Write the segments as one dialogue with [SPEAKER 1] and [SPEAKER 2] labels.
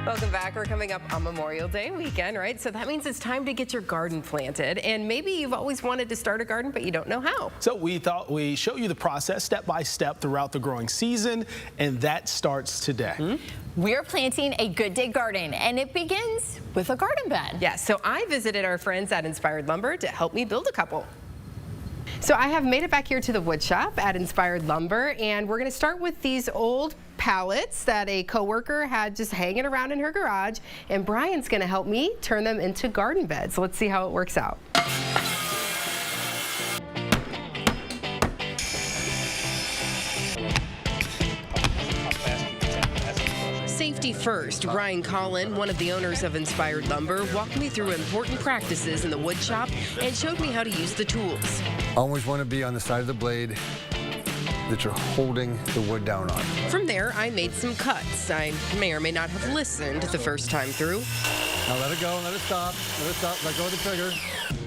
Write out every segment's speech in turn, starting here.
[SPEAKER 1] Welcome back. We're coming up on Memorial Day weekend, right? So that means it's time to get your garden planted. And maybe you've always wanted to start a garden, but you don't know how.
[SPEAKER 2] So we thought we'd show you the process step by step throughout the growing season, and that starts today.
[SPEAKER 3] We're planting a Good Day garden, and it begins with a garden bed.
[SPEAKER 1] Yeah, so I visited our friends at Inspired Lumber to help me build a couple. So I have made it back here to the wood shop at Inspired Lumber, and we're going to start with these old pallets that a coworker had just hanging around in her garage, and Brian's going to help me turn them into garden beds. Let's see how it works out. Safety first. Ryan Collin, one of the owners of Inspired Lumber, walked me through important practices in the wood shop and showed me how to use the tools.
[SPEAKER 4] Always want to be on the side of the blade that you're holding the wood down on.
[SPEAKER 1] From there, I made some cuts. I may or may not have listened the first time through.
[SPEAKER 4] Now let it go, let it stop, let go of the trigger.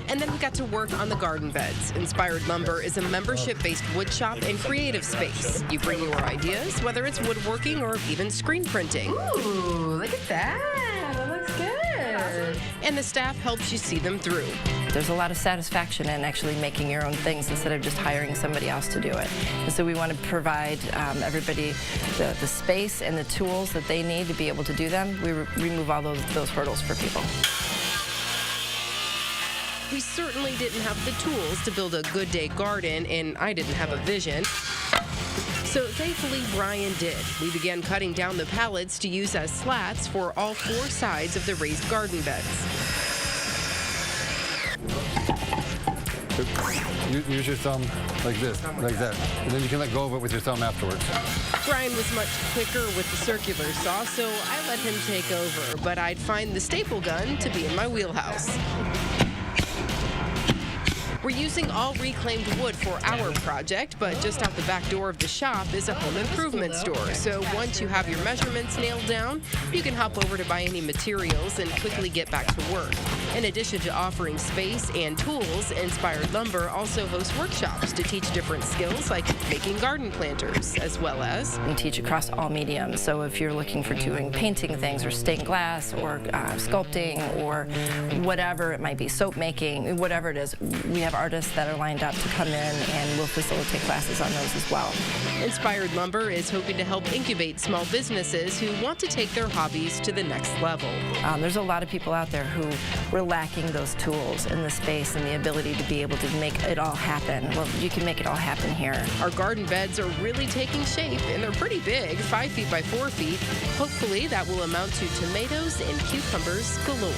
[SPEAKER 1] And then we got to work on the garden beds. Inspired Lumber is a membership-based wood shop and creative space. You bring your ideas, whether it's woodworking or even screen printing. Ooh, look at that. That looks good. And the staff helps you see them through.
[SPEAKER 5] There's a lot of satisfaction in actually making your own things instead of just hiring somebody else to do it. And so we want to provide everybody the space and the tools that they need to be able to do them. We remove all those hurdles for people.
[SPEAKER 1] We certainly didn't have the tools to build a Good Day garden, and I didn't have a vision. So thankfully, Brian did. We began cutting down the pallets to use as slats for all four sides of the raised garden beds.
[SPEAKER 4] Use your thumb like this, like that. And then you can let go of it with your thumb afterwards.
[SPEAKER 1] Brian was much quicker with the circular saw, so I let him take over, but I'd find the staple gun to be in my wheelhouse. We're using all reclaimed wood for our project, but just out the back door of the shop is a home improvement store. So once you have your measurements nailed down, you can hop over to buy any materials and quickly get back to work. In addition to offering space and tools, Inspired Lumber also hosts workshops to teach different skills like making garden planters, as well as
[SPEAKER 5] We teach across all mediums. So if you're looking for doing painting things or stained glass or sculpting or whatever it might be, soap making, whatever it is, we have artists that are lined up to come in, and we'll facilitate classes on those as well.
[SPEAKER 1] Inspired Lumber is hoping to help incubate small businesses who want to take their hobbies to the next level.
[SPEAKER 5] There's a lot of people out there who were lacking those tools and the space and the ability to be able to make it all happen. Well, you can make it all happen here.
[SPEAKER 1] Our garden beds are really taking shape, and they're pretty big, 5 feet by 4 feet. Hopefully that will amount to tomatoes and cucumbers galore.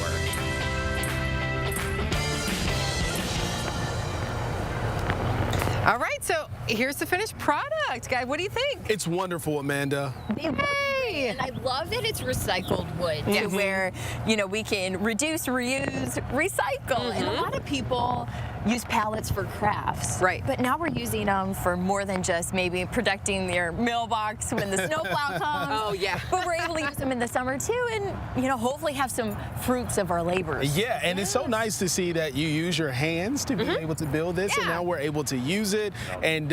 [SPEAKER 1] All right, so here's the finished product. Guys, what do you think?
[SPEAKER 2] It's wonderful, Amanda.
[SPEAKER 3] Yay! And I love that it's recycled wood to where, we can reduce, reuse, recycle. And a lot of people use pallets for crafts.
[SPEAKER 1] Right.
[SPEAKER 3] But now we're using them for more than just maybe protecting their mailbox when the snowplow comes.
[SPEAKER 1] Oh, yeah.
[SPEAKER 3] But we're able to use them in the summer too, and hopefully have some fruits of our labors.
[SPEAKER 2] Yeah, and it's so nice to see that you use your hands to be able to build this, and now we're able to use it, and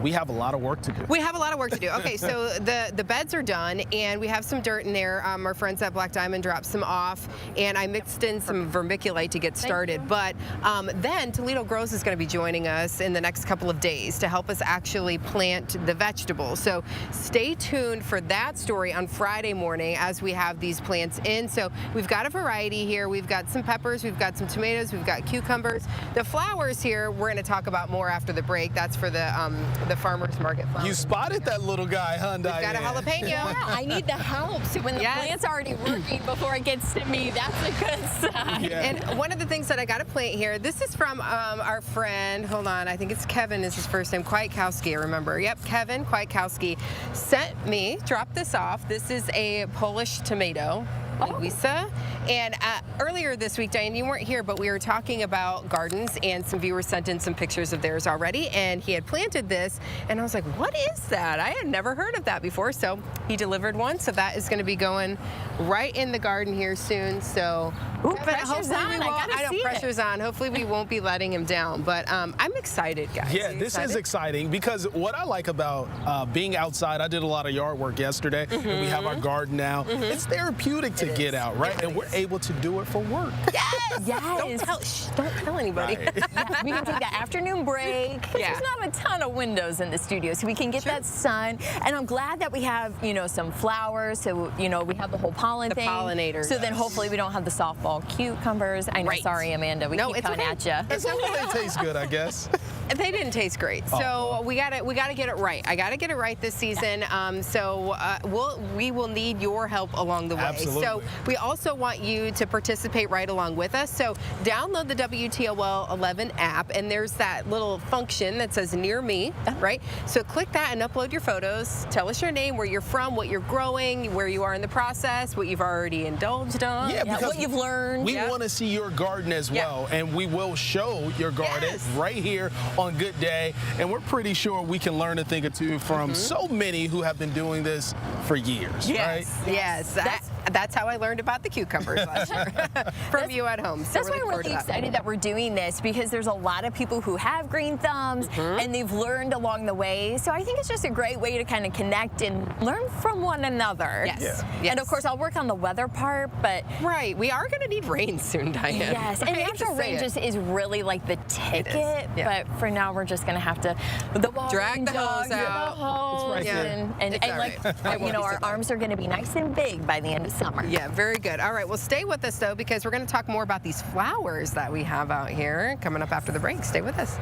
[SPEAKER 2] we have a lot of work to do.
[SPEAKER 1] We have a lot of work to do. Okay, so the beds are done, and we have some dirt in there. Our friends at Black Diamond dropped some off, and I mixed in some vermiculite to get started. But then Toledo Grows is going to be joining us in the next couple of days to help us actually plant the vegetables. So stay tuned for that story on Friday morning as we have these plants in. So we've got a variety here. We've got some peppers, we've got some tomatoes, we've got cucumbers. The flowers here, we're going to talk about more after the break. That's for the farmers market flowers.
[SPEAKER 2] You spotted that little guy, huh, Diane?
[SPEAKER 1] We've got a jalapeno.
[SPEAKER 3] Yeah, I need the help. So when the plant's already working before it gets to me, that's a good sign.
[SPEAKER 2] Yeah.
[SPEAKER 1] And one of the things that I got to plant here, this is from our friend, hold on, I think it's Kevin is his first name, Kwiatkowski, I remember. Yep, Kevin Kwiatkowski sent me, dropped this off. This is a Polish tomato. Louisa. And earlier this week, Diane, you weren't here, but we were talking about gardens, and some viewers sent in some pictures of theirs already, and he had planted this, and I was like, what is that? I had never heard of that before, so he delivered one, so that is going to be going right in the garden here soon. So,
[SPEAKER 3] Ooh,
[SPEAKER 1] but
[SPEAKER 3] pressure's
[SPEAKER 1] hopefully
[SPEAKER 3] on.
[SPEAKER 1] we
[SPEAKER 3] I
[SPEAKER 1] won't.
[SPEAKER 3] gotta
[SPEAKER 1] I know
[SPEAKER 3] see it.
[SPEAKER 1] pressure's on. Hopefully we won't be letting him down, but I'm excited, guys.
[SPEAKER 2] Yeah,
[SPEAKER 1] Are you
[SPEAKER 2] this is
[SPEAKER 1] excited?
[SPEAKER 2] exciting because what I like about being outside, I did a lot of yard work yesterday, and we have our garden now. It's therapeutic to get out, right? And we're able to do it for work.
[SPEAKER 3] Yes.
[SPEAKER 1] Don't tell anybody.
[SPEAKER 2] Right.
[SPEAKER 3] Yeah, we can take that afternoon break. 'Cause
[SPEAKER 1] Yeah.
[SPEAKER 3] There's not a ton of windows in the studio, so we can get that sun. And I'm glad that we have, some flowers, so, we have the whole pollen
[SPEAKER 1] The
[SPEAKER 3] thing.
[SPEAKER 1] pollinators.
[SPEAKER 3] So then hopefully we don't have the softball cucumbers. I know,
[SPEAKER 1] Right.
[SPEAKER 3] sorry, Amanda, we
[SPEAKER 1] No,
[SPEAKER 3] keep
[SPEAKER 1] it's
[SPEAKER 3] coming
[SPEAKER 1] okay.
[SPEAKER 3] at you.
[SPEAKER 2] As long as they taste good, I guess.
[SPEAKER 1] They didn't taste great, so we gotta get it right. I gotta get it right this season. We will need your help along the way.
[SPEAKER 2] Absolutely.
[SPEAKER 1] So we also want you to participate right along with us. So download the WTOL 11 app, and there's that little function that says Near Me, right? So click that and upload your photos. Tell us your name, where you're from, what you're growing, where you are in the process, what you've already indulged on.
[SPEAKER 2] Yeah, because
[SPEAKER 3] what you've learned.
[SPEAKER 2] We
[SPEAKER 1] Yeah.
[SPEAKER 2] want to see your garden as
[SPEAKER 1] Yeah.
[SPEAKER 2] well, and we will show your garden
[SPEAKER 1] Yes.
[SPEAKER 2] right here on Good Day. And we're pretty sure we can learn a thing or two from so many who have been doing this for years, right?
[SPEAKER 1] Yes. That's how I learned about the cucumbers last year from you at home. So
[SPEAKER 3] That's why
[SPEAKER 1] looking
[SPEAKER 3] I'm
[SPEAKER 1] forward to
[SPEAKER 3] really
[SPEAKER 1] that.
[SPEAKER 3] excited that we're doing this, because there's a lot of people who have green thumbs and they've learned along the way. So I think it's just a great way to kind of connect and learn from one another.
[SPEAKER 1] Yes.
[SPEAKER 2] Yeah.
[SPEAKER 1] Yes.
[SPEAKER 3] And of course, I'll work on the weather part, but
[SPEAKER 1] Right, we are going to need rain soon, Diane.
[SPEAKER 3] yes, and
[SPEAKER 1] I hate to
[SPEAKER 3] natural
[SPEAKER 1] say
[SPEAKER 3] rain
[SPEAKER 1] it.
[SPEAKER 3] just is really like the ticket.
[SPEAKER 1] yeah.
[SPEAKER 3] But for now, we're just gonna have to
[SPEAKER 1] Drag the hose
[SPEAKER 3] dog,
[SPEAKER 1] out.
[SPEAKER 3] the hose,
[SPEAKER 2] right there.
[SPEAKER 3] and
[SPEAKER 1] It's all
[SPEAKER 3] like
[SPEAKER 1] right. I won't be
[SPEAKER 3] our
[SPEAKER 1] surprised.
[SPEAKER 3] arms are gonna be nice and big by the end of summer.
[SPEAKER 1] Yeah, very good. All right, well, stay with us, though, because we're going to talk more about these flowers that we have out here coming up after the break. Stay with us.